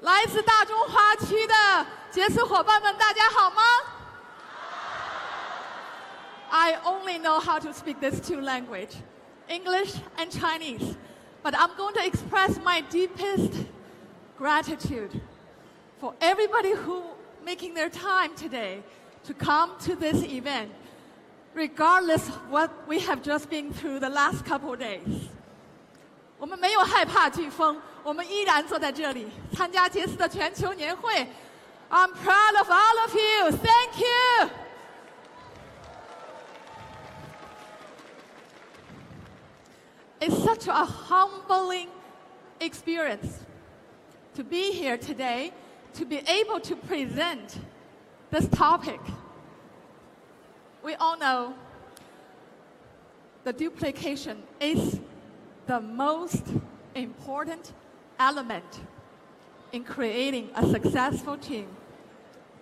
来自大中华区的杰斯伙伴们，大家好吗？ I only know how to speak these two languages, English and Chinese, but I'm going to express my deepest gratitude for everybody who making their time today to come to this event, regardless of what we have just been through the last couple of days. 我们没有害怕飓风，我们依然坐在这里参加杰斯的全球年会。I'm proud of all of you. Thank you. It's such a humbling experience to be here today, to be able to present this topic. We all know the duplication is the most important element in creating a successful team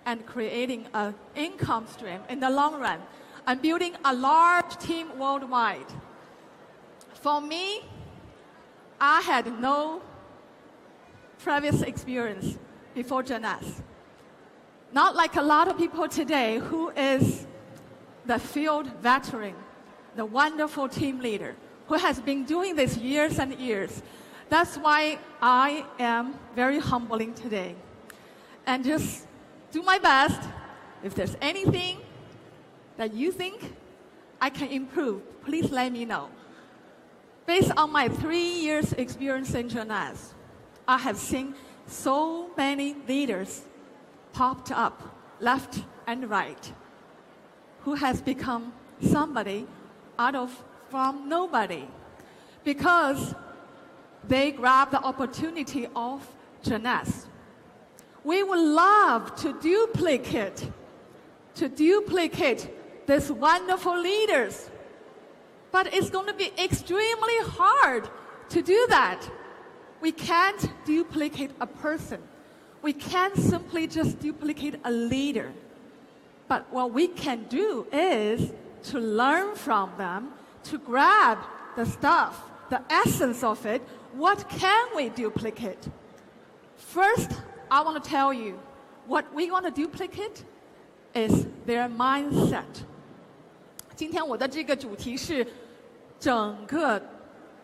and creating an income stream in the long run and building a large team worldwide. For me, I had no previous experience before Jeunesse. Not like a lot of people today who is the field veteran, the wonderful team leader, who has been doing this years and years. That's why I am very humbling today. And just do my best. If there's anything that you think I can improve, please let me know. Based on my 3 years experience in Jeunesse, I have seen so many leaders popped up left and right who has become somebody from nobody because they grabbed the opportunity of Jeunesse. We would love to duplicate these wonderful leaders, but it's going to be extremely hard to do that. We can't duplicate a person. We can't simply just duplicate a leader. But what we can do is to learn from them, to grab the stuff, the essence of it. What can we duplicate? First, I want to tell you, what we want to duplicate is their mindset. 今天我的这个主题是整个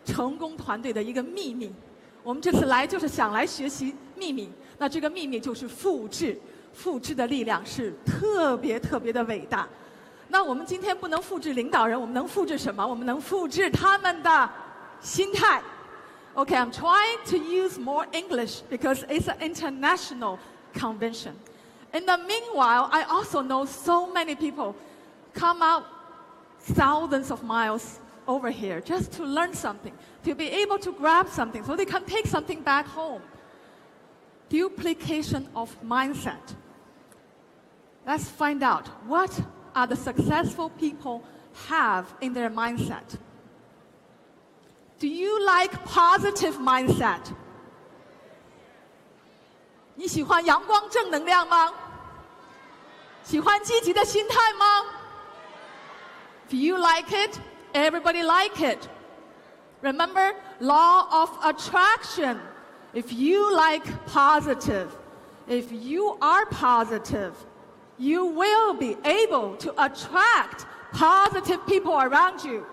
成功团队的一个秘密。我们这次来就是想来学习秘密，那这个秘密就是复制。复制的力量是特别特别的伟大。那我们今天不能复制领导人，我们能复制什么？我们能复制他们的心态。Okay, I'm trying to use more English because it's an international convention. In the meanwhile, I also know so many people come out thousands of miles over here just to learn something, to be able to grab something so they can take something back home. Duplication of mindset. Let's find out what are the successful people have in their mindset. Do you like positive mindset? 你喜欢阳光正能量吗？喜欢积极的心态吗？ If you like it, everybody like it. Remember, law of attraction. If you like positive, if you are positive, you will be able to attract positive people around you.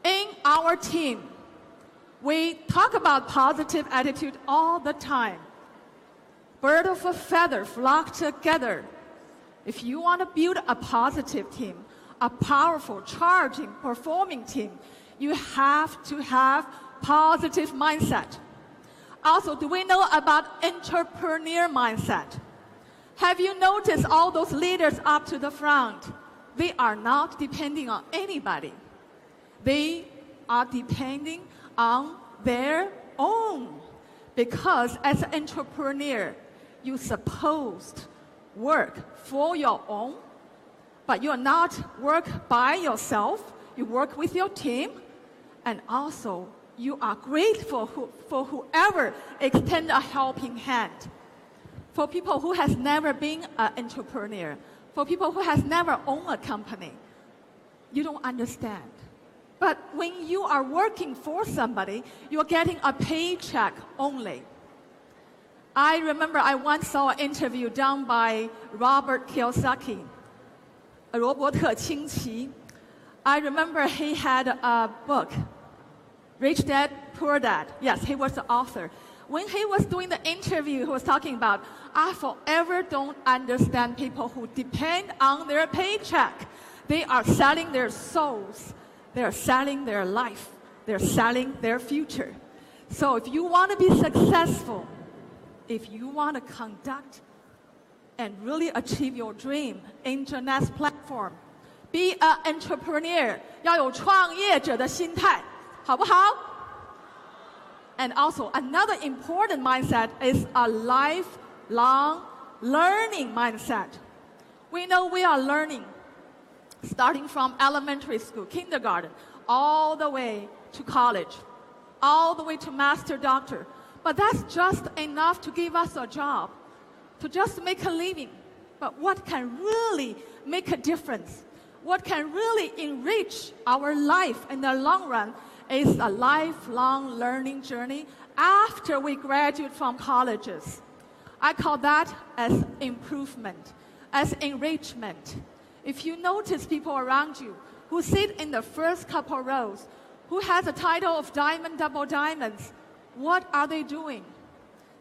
In our team, we talk about positive attitude all the time. Bird of a feather flock together. If you want to build a positive team, a powerful, charging, performing team, you have to have positive mindset. Also, do we know about entrepreneur mindset? Have you noticed all those leaders up to the front? They are not depending on anybody. They are depending on their own. Because as an entrepreneur, you're supposed to work for your own, but you're not work by yourself. You work with your team, and also you are grateful for whoever extend a helping hand. For people who has never been an entrepreneur, for people who has never owned a company, you don't understand. But when you are working for somebody, you're getting a paycheck only. I remember I once saw an interview done by Robert Kiyosaki, 罗伯特清崎. I remember he had a book, Rich Dad, Poor Dad. Yes, he was the author. When he was doing the interview, he was talking about, I forever don't understand people who depend on their paycheck. They are selling their souls. They are selling their life. They're selling their future. So if you want to be successful, if you want to conduct and really achieve your dream in Jeunesse platform, be an entrepreneur, 要有创业者的心态，好不好？ And also another important mindset is a lifelong learning mindset. We know we are learning, starting from elementary school, kindergarten, all the way to college, all the way to master doctor. But that's just enough to give us a job, to just make a living. But what can really make a difference, what can really enrich our life in the long run is a lifelong learning journey after we graduate from colleges. I call that as improvement, as enrichment. If you notice people around you who sit in the first couple rows, who has a title of diamond, double diamonds, what are they doing?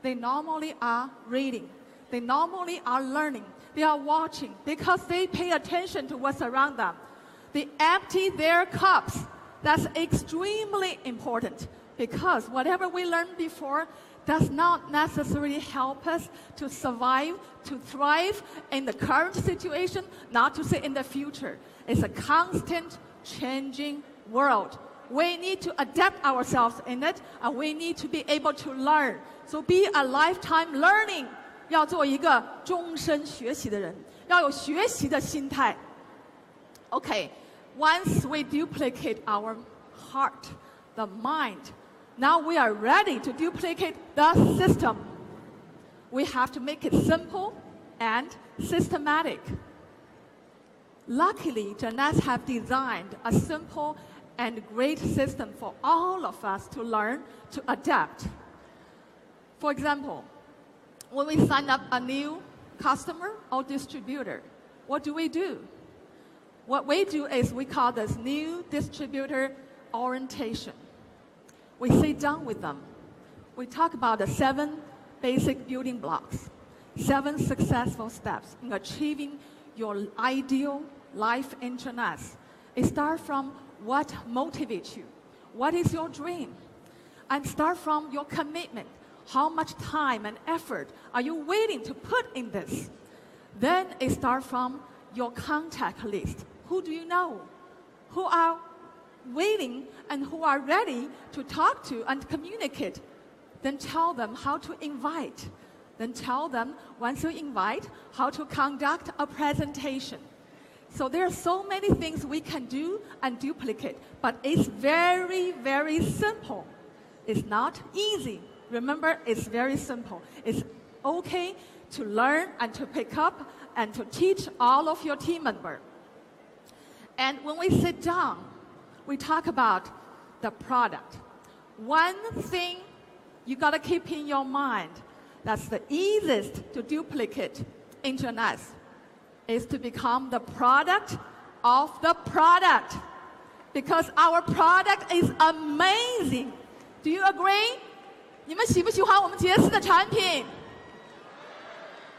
They normally are reading. They normally are learning. They are watching because they pay attention to what's around them. They empty their cups. That's extremely important because whatever we learned before does not necessarily help us to survive, to thrive in the current situation, not to say in the future. It's a constant changing world. We need to adapt ourselves in it, and we need to be able to learn. So be a lifetime learning. 要做一个终身学习的人，要有学习的心态。Okay. Once we duplicate our heart, the mind, now we are ready to duplicate the system. We have to make it simple and systematic. Luckily, Jeunesse have designed a simple and great system for all of us to learn, to adapt. For example, when we sign up a new customer or distributor, what do? What we do is we call this new distributor orientation. We sit down with them. We talk about the 7 basic building blocks, 7 successful steps in achieving your ideal life in Jeunesse. It starts from what motivates you. What is your dream? And start from your commitment. How much time and effort are you willing to put in this? Then it starts from your contact list. Who do you know? Who are willing and who are ready to talk to and communicate? Then tell them how to invite. Then tell them, once you invite, how to conduct a presentation. So there are so many things we can do and duplicate, but it's very, very simple. It's not easy. Remember, it's very simple. It's okay to learn and to pick up and to teach all of your team members. And when we sit down, we talk about the product. One thing you got to keep in your mind that's the easiest to duplicate in Jeunesse is to become the product of the product. Because our product is amazing. Do you agree? 你们喜不喜欢我们杰斯的产品？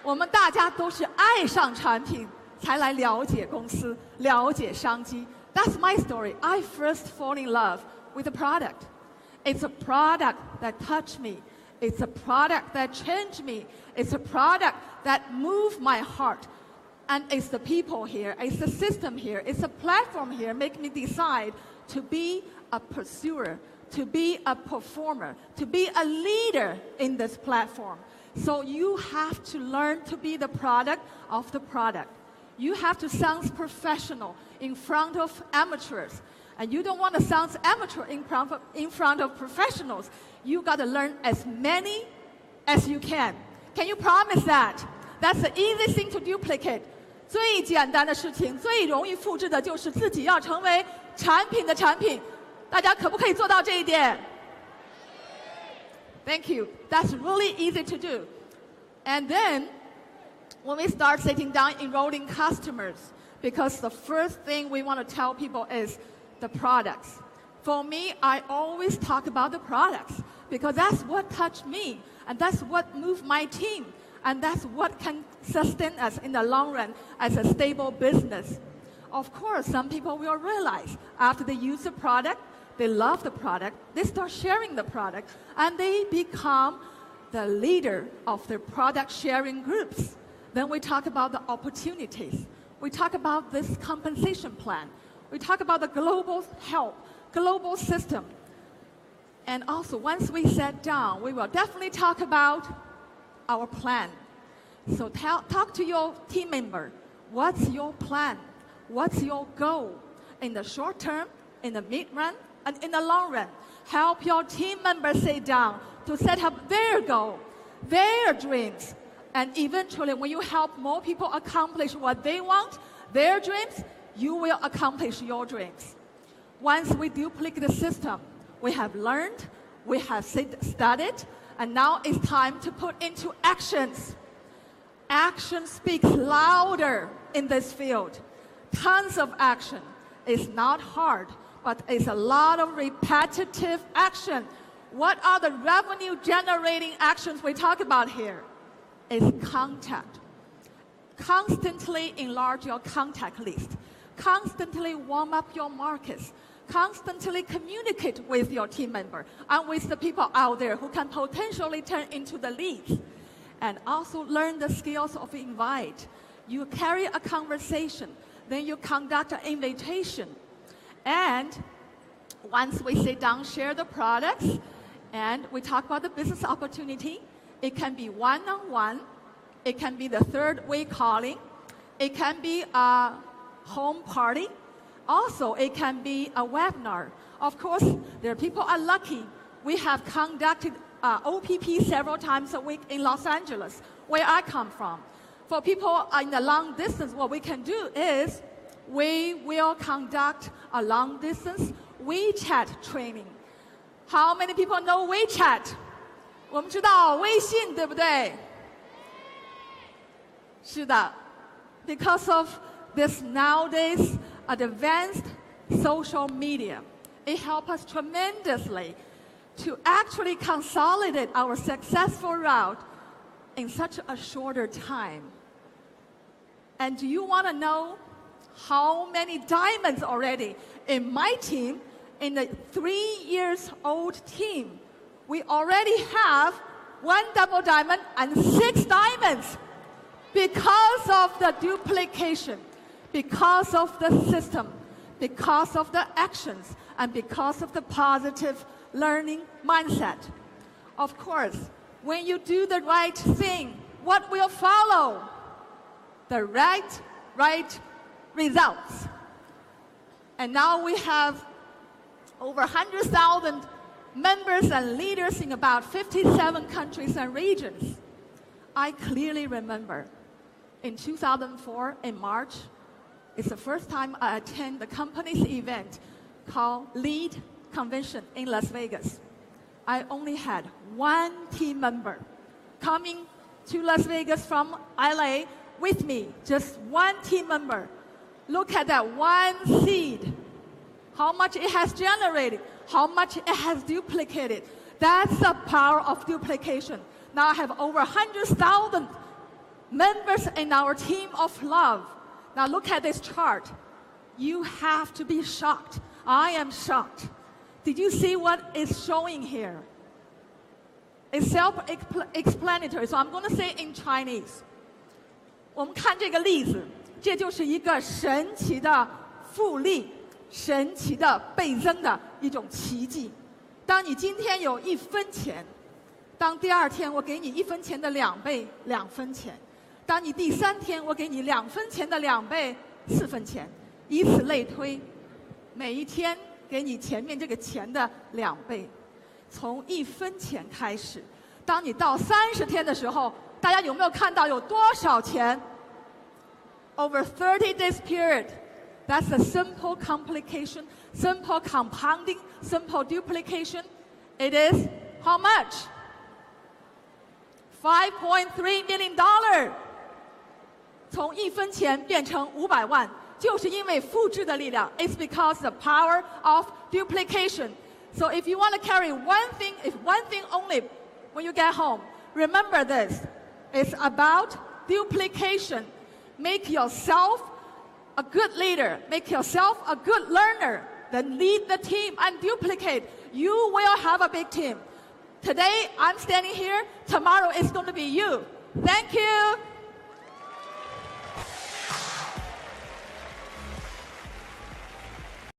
我们大家都是爱上产品。才来了解公司，了解商机。That's my story. I first fall in love with a product. It's a product that touched me. It's a product that changed me. It's a product that moved my heart. And it's the people here, it's the system here, it's a platform here make me decide to be a pursuer, to be a performer, to be a leader in this platform. So you have to learn to be the product of the product. You have to sound professional in front of amateurs. And you don't want to sound amateur in front of professionals. You got to learn as many as you can. Can you promise that? That's the easiest thing to duplicate. 最简单的事情，最容易复制的就是自己要成为产品的产品。大家可不可以做到这一点？ Thank you. That's really easy to do. And then, when we start sitting down enrolling customers, because the first thing we want to tell people is the products. For me, I always talk about the products because that's what touched me, and that's what moved my team, and that's what can sustain us in the long run as a stable business. Of course, some people will realize after they use the product, they love the product, they start sharing the product, and they become the leader of their product sharing groups. Then we talk about the opportunities. We talk about this compensation plan. We talk about the global help, global system. And also, once we sit down, we will definitely talk about our plan. So talk to your team member. What's your plan? What's your goal in the short term, in the mid-run, and in the long run? Help your team members sit down to set up their goal, their dreams. And eventually, when you help more people accomplish what they want, their dreams, you will accomplish your dreams. Once we duplicate the system, we have learned, we have studied, and now it's time to put into actions. Action speaks louder in this field. Tons of action. It's not hard, but it's a lot of repetitive action. What are the revenue-generating actions we talk about here? It's contact. Constantly enlarge your contact list. Constantly warm up your markets. Constantly communicate with your team member and with the people out there who can potentially turn into the leads. And also learn the skills of invite. You carry a conversation, then you conduct an invitation. And once we sit down, share the products, and we talk about the business opportunity, it can be one-on-one, it can be the third way calling, it can be a home party, also it can be a webinar. Of course, there are people are lucky. We have conducted OPP several times a week in Los Angeles, where I come from. For people in the long distance, what we can do is we will conduct a long distance WeChat training. How many people know WeChat? 我们知道微信，对不对？是的。Because of this nowadays advanced social media, it helps us tremendously to actually consolidate our successful route in such a shorter time. And do you want to know how many diamonds already in my team, in the 3-year-old team? We already have 1 double diamond and 6 diamonds because of the duplication, because of the system, because of the actions, and because of the positive learning mindset. Of course, when you do the right thing, what will follow? The right results. And now we have over 100,000 members and leaders in about 57 countries and regions. I clearly remember in 2004, in March, it's the first time I attend the company's event called Lead Convention in Las Vegas. I only had 1 team member coming to Las Vegas from LA with me, just 1 team member. Look at that 1 seed, how much it has generated, how much it has duplicated. That's the power of duplication. Now I have over 100,000 members in our team of love. Now look at this chart. You have to be shocked. I am shocked. Did you see what is showing here? It's self-explanatory, so I'm going to say in Chinese. 我们看这个例子，这就是一个神奇的复利、神奇的倍增的一种奇迹。当你今天有1分钱，当第2天我给你1分钱的2倍，2分钱。当你第3天我给你2分钱的2倍，4分钱，以此类推，每一天给你前面这个钱的2倍，从1分钱开始。当你到30天的时候，大家有没有看到有多少钱 ？Over 30 days period, that's a simple complication, simple compounding, simple duplication. It is how much? $5.3 million， 从1分钱变成500万，就是因为复制的力量。It's because the power of duplication. So if you want to carry one thing, if one thing only, when you get home, remember this. It's about duplication. Make yourself a good leader. Make yourself a good learner. Then lead the team and duplicate. You will have a big team. Today, I'm standing here. Tomorrow, it's going to be you. Thank you.